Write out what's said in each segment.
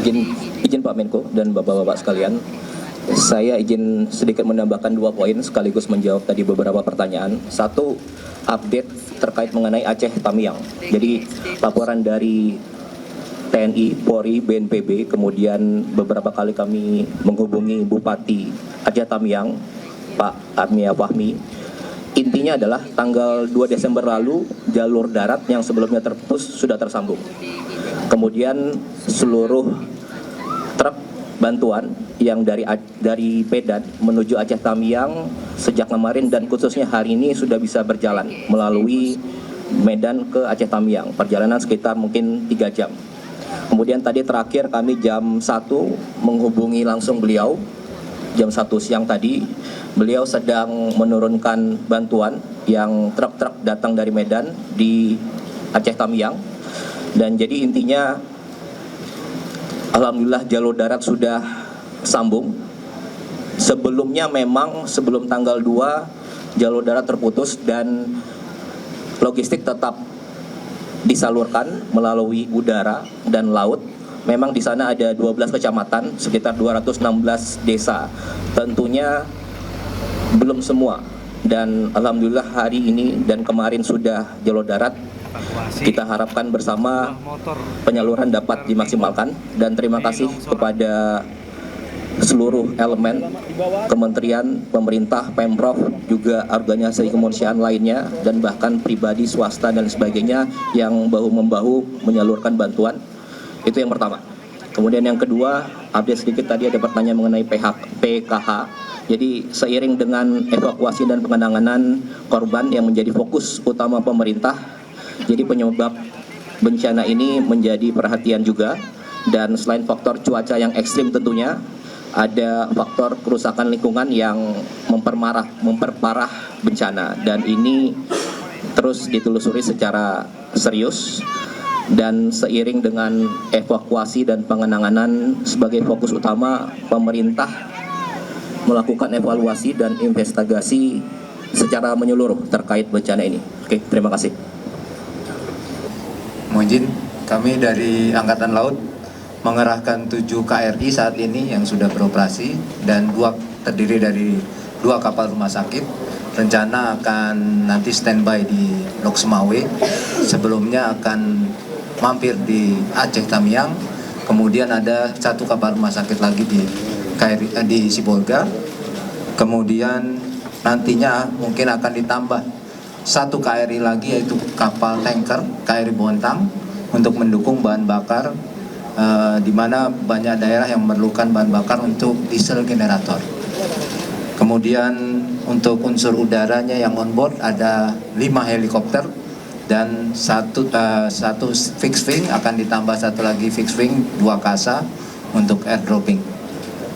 Izin Pak Menko dan Bapak-Bapak sekalian, saya izin sedikit menambahkan 2 poin sekaligus menjawab tadi beberapa pertanyaan. Satu, update terkait mengenai Aceh Tamiang. Jadi laporan dari TNI, Polri, BNPB, kemudian beberapa kali kami menghubungi Bupati Aceh Tamiang, Pak Armia Fahmi. Intinya adalah tanggal 2 Desember lalu jalur darat yang sebelumnya terputus sudah tersambung. Kemudian seluruh truk bantuan yang dari Medan menuju Aceh Tamiang sejak kemarin dan khususnya hari ini sudah bisa berjalan melalui Medan ke Aceh Tamiang. Perjalanan sekitar mungkin 3 jam. Kemudian tadi terakhir kami jam 1 menghubungi langsung beliau. Jam 1 siang tadi, beliau sedang menurunkan bantuan yang truk-truk datang dari Medan di Aceh Tamiang. Dan jadi intinya, alhamdulillah jalur darat sudah sambung. Sebelumnya memang sebelum tanggal 2 jalur darat terputus dan logistik tetap disalurkan melalui udara dan laut. Memang di sana ada 12 kecamatan, sekitar 216 desa. Tentunya belum semua. Dan alhamdulillah hari ini dan kemarin sudah jalur darat. Kita harapkan bersama penyaluran dapat dimaksimalkan. Dan terima kasih kepada seluruh elemen, kementerian, pemerintah, Pemprov, juga organisasi kemanusiaan lainnya, dan bahkan pribadi, swasta, dan sebagainya yang bahu-membahu menyalurkan bantuan. Itu yang pertama. Kemudian yang kedua, update sedikit tadi ada pertanyaan mengenai PKH. Jadi seiring dengan evakuasi dan pengenangan korban yang menjadi fokus utama pemerintah, jadi penyebab bencana ini menjadi perhatian juga. Dan selain faktor cuaca yang ekstrim tentunya, ada faktor kerusakan lingkungan yang memperparah bencana. Dan ini terus ditelusuri secara serius. Dan seiring dengan evakuasi dan pengenangan sebagai fokus utama, pemerintah melakukan evaluasi dan investigasi secara menyeluruh terkait bencana ini. Oke, terima kasih. Mohon kami dari Angkatan Laut mengerahkan 7 KRI saat ini yang sudah beroperasi dan terdiri dari 2 kapal rumah sakit. Rencana akan nanti standby di Lok Semawe. Sebelumnya akan mampir di Aceh Tamiang, kemudian ada 1 kapal rumah sakit lagi di Sibolga, kemudian nantinya mungkin akan ditambah 1 KRI lagi, yaitu kapal tanker KRI Bontang untuk mendukung bahan bakar, di mana banyak daerah yang memerlukan bahan bakar untuk diesel generator. Kemudian untuk unsur udaranya yang on board ada 5 helikopter dan satu fixed wing, akan ditambah 1 lagi fixed wing, 2 kasa untuk airdropping.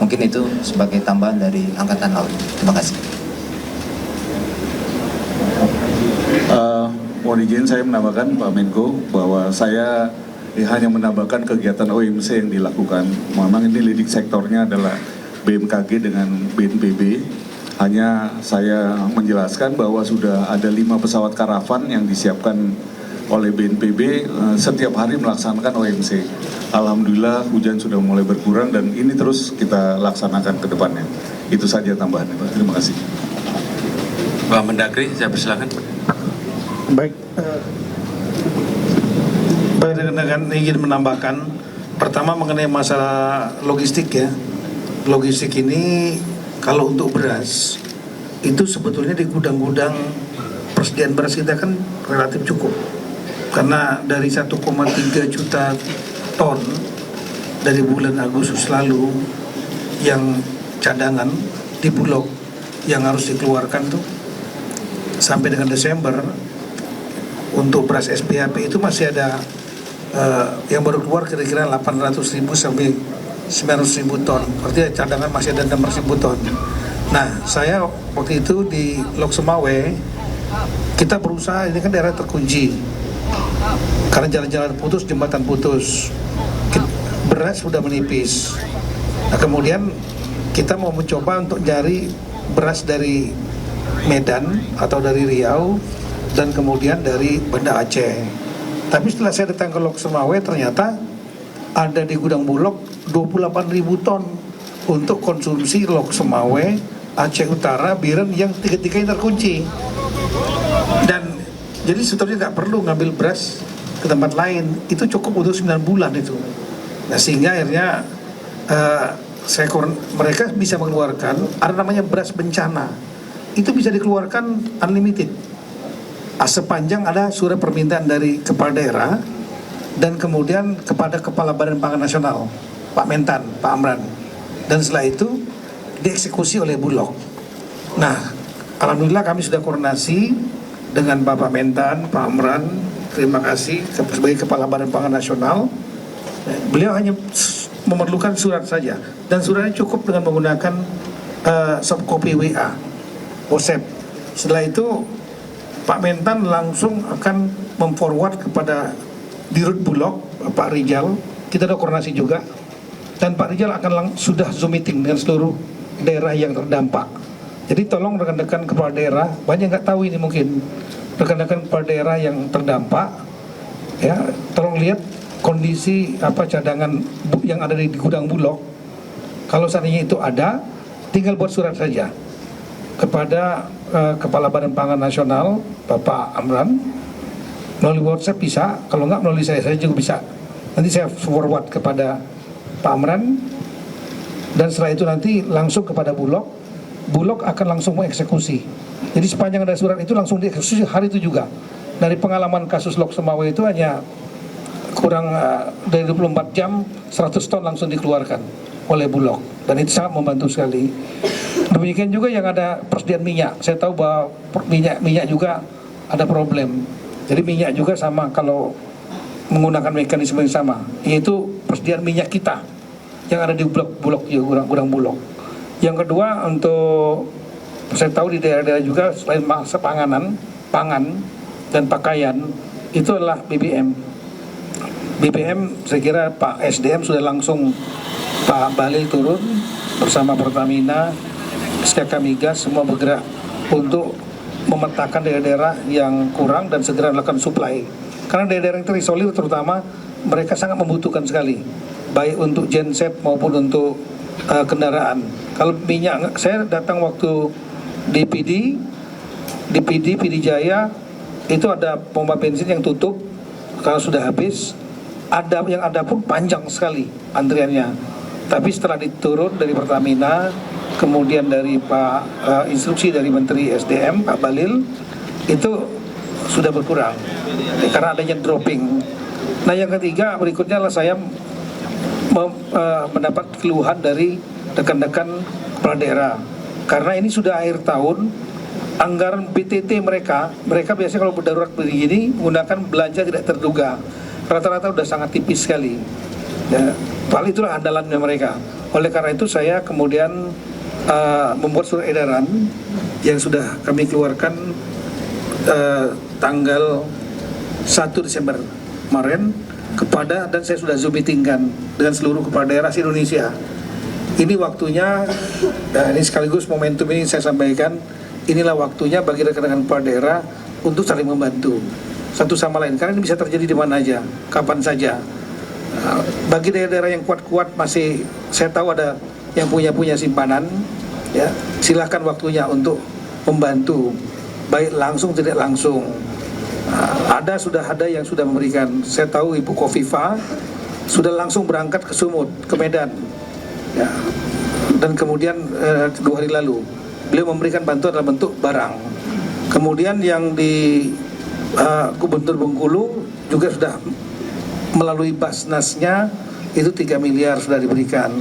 Mungkin itu sebagai tambahan dari Angkatan Laut. Terima kasih. Mohon izin saya menambahkan Pak Menko bahwa saya hanya menambahkan kegiatan OMC yang dilakukan. Memang ini leading sektornya adalah BMKG dengan BNPB. Hanya saya menjelaskan bahwa sudah ada 5 pesawat karavan yang disiapkan oleh BNPB setiap hari melaksanakan OMC. Alhamdulillah hujan sudah mulai berkurang dan ini terus kita laksanakan ke depannya. Itu saja tambahannya, Pak. Terima kasih. Pak Mendagri, saya persilakan. Baik, dengan ingin menambahkan, pertama mengenai masalah logistik ya. Logistik ini kalau untuk beras itu sebetulnya di gudang-gudang persediaan beras kita kan relatif cukup, karena dari 1,3 juta ton dari bulan Agustus lalu yang cadangan di Bulog yang harus dikeluarkan tuh sampai dengan Desember untuk beras SPHP itu masih ada yang baru keluar kira-kira 800.000 sampai 900.000 ton. Artinya cadangan masih ada 600.000 ton. Nah, saya waktu itu di Lok Semawe, kita berusaha, ini kan daerah terkunci karena jalan-jalan putus, jembatan putus, beras sudah menipis. Nah, kemudian kita mau mencoba untuk cari beras dari Medan atau dari Riau dan kemudian dari Banda Aceh. Tapi setelah saya datang ke Lok Semawe, ternyata ada di gudang Bulog 28.000 ton untuk konsumsi Lok Semawe, Aceh Utara, Biren yang tiga-tiganya terkunci. Dan jadi sebetulnya nggak perlu ngambil beras ke tempat lain, itu cukup untuk 9 bulan itu. Nah sehingga akhirnya mereka bisa mengeluarkan ada namanya beras bencana, itu bisa dikeluarkan unlimited sepanjang ada surat permintaan dari kepala daerah dan kemudian kepada Kepala Badan Pangan Nasional Pak Mentan, Pak Amran, dan setelah itu dieksekusi oleh Bulog. Nah alhamdulillah kami sudah koordinasi dengan Bapak Mentan, Pak Amran, terima kasih sebagai Kepala Badan Pangan Nasional. Beliau hanya memerlukan surat saja, dan suratnya cukup dengan menggunakan soft copy WA, WhatsApp. Setelah itu Pak Mentan langsung akan memforward kepada Dirut Bulog, Pak Rijal. Kita ada koordinasi juga, dan Pak Rijal akan sudah Zoom meeting dengan seluruh daerah yang terdampak. Jadi tolong rekan-rekan kepala daerah, banyak nggak tahu ini mungkin, rekan-rekan kepala daerah yang terdampak, ya tolong lihat kondisi cadangan yang ada di gudang Bulog. Kalau seandainya itu ada, tinggal buat surat saja kepada Kepala Badan Pangan Nasional Bapak Amran melalui WhatsApp bisa, kalau nggak melalui saya juga bisa. Nanti saya forward kepada Pak Amran, dan setelah itu nanti langsung kepada Bulog. Bulog akan langsung mengeksekusi. Jadi sepanjang ada surat itu langsung dieksekusi hari itu juga. Dari pengalaman kasus Lok Semawe itu hanya kurang dari 24 jam 100 ton langsung dikeluarkan oleh Bulog, dan itu sangat membantu sekali. Demikian juga yang ada persediaan minyak. Saya tahu bahwa minyak juga ada problem. Jadi minyak juga sama, kalau menggunakan mekanisme yang sama, yaitu persediaan minyak kita yang ada di Bulog gudang Bulog. Yang kedua, untuk saya tahu di daerah-daerah juga selain masa pangan dan pakaian, itu adalah BBM. BBM saya kira Pak SDM sudah langsung, Pak Balil turun bersama Pertamina, SKK Migas, semua bergerak untuk memetakan daerah-daerah yang kurang dan segera melakukan supply. Karena daerah-daerah yang terisolir terutama, mereka sangat membutuhkan sekali, baik untuk genset maupun untuk kendaraan. Kalau minyak, saya datang waktu di PD Jaya, itu ada pompa bensin yang tutup karena sudah habis. Ada pun panjang sekali antriannya. Tapi setelah diturun dari Pertamina, kemudian dari instruksi dari Menteri SDM Pak Balil, itu sudah berkurang karena adanya dropping. Nah yang ketiga berikutnya adalah saya mendapat keluhan dari rekan-rekan kepala daerah, karena ini sudah akhir tahun, anggaran BTT mereka biasanya kalau darurat begini menggunakan belanja tidak terduga, rata-rata sudah sangat tipis sekali ya, paling itulah andalannya mereka. Oleh karena itu saya kemudian membuat surat edaran yang sudah kami keluarkan tanggal 1 Desember kemarin kepada, dan saya sudah Zoom meetingkan dengan seluruh kepala daerah se-Indonesia. Ini waktunya, ini sekaligus momentum ini saya sampaikan, inilah waktunya bagi rekan-rekan kepala daerah untuk saling membantu satu sama lain, karena ini bisa terjadi di mana aja, kapan saja. Bagi daerah-daerah yang kuat-kuat masih, saya tahu ada yang punya simpanan, ya silahkan waktunya untuk membantu, baik langsung tidak langsung. Sudah ada yang sudah memberikan. Saya tahu Ibu Kofifa sudah langsung berangkat ke Sumut, ke Medan, ya. Dan kemudian 2 hari lalu beliau memberikan bantuan dalam bentuk barang. Kemudian yang di Gubernur Bengkulu juga sudah melalui Basnasnya itu 3 miliar sudah diberikan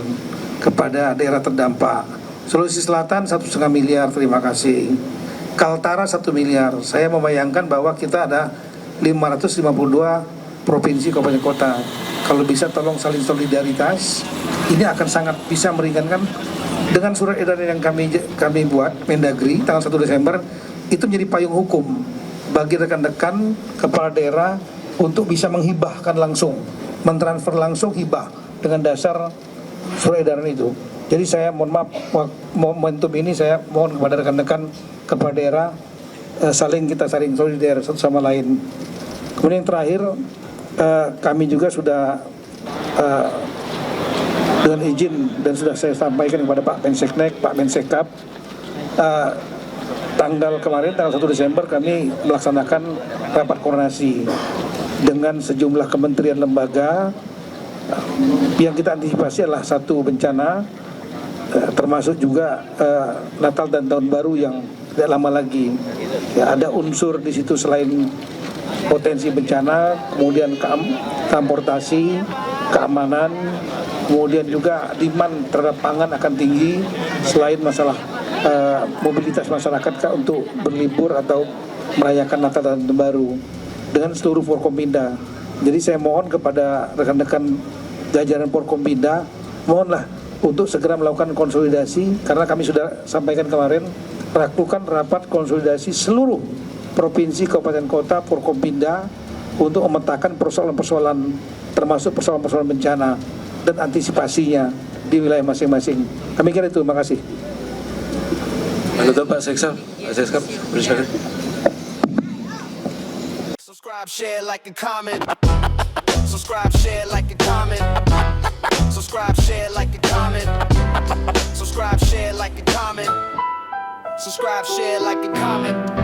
kepada daerah terdampak. Sulawesi Selatan 1,5 miliar, terima kasih. Kaltara 1 miliar. Saya membayangkan bahwa kita ada 552 provinsi kabupaten kota. Kalau bisa tolong saling solidaritas. Ini akan sangat bisa meringankan. Dengan surat edaran yang kami buat Mendagri tanggal 1 Desember, itu menjadi payung hukum bagi rekan-rekan kepala daerah untuk bisa menghibahkan langsung, mentransfer langsung hibah dengan dasar surat edaran itu. Jadi saya mohon maaf, momentum ini saya mohon kepada rekan-rekan kepala daerah saling solidar satu sama lain. Kemudian yang terakhir, kami juga sudah dengan izin dan sudah saya sampaikan kepada Pak Menseknek, Pak Mensekap, tanggal 1 Desember kami melaksanakan rapat koordinasi dengan sejumlah kementerian lembaga. Yang kita antisipasi adalah satu bencana, termasuk juga Natal dan Tahun Baru yang tidak lama lagi. Ya, ada unsur di situ selain potensi bencana, kemudian transportasi, keamanan, kemudian juga demand terhadap pangan akan tinggi, selain masalah mobilitas masyarakat untuk berlibur atau merayakan Natal dan Tahun Baru dengan seluruh Forkompinda. Jadi saya mohon kepada rekan-rekan jajaran Forkompinda, mohonlah untuk segera melakukan konsolidasi, karena kami sudah sampaikan kemarin, melakukan rapat konsolidasi seluruh provinsi, kabupaten, kota, Forkompinda untuk memetakan persoalan-persoalan, termasuk persoalan-persoalan bencana dan antisipasinya di wilayah masing-masing. Kami kira itu, terima kasih. Menutup Pak Seksa, bersilakan. Subscribe, share, like, and comment. Subscribe, share, like, and comment. Subscribe, share, like, and comment. Subscribe, share, like, and comment. Subscribe, share, like, and comment.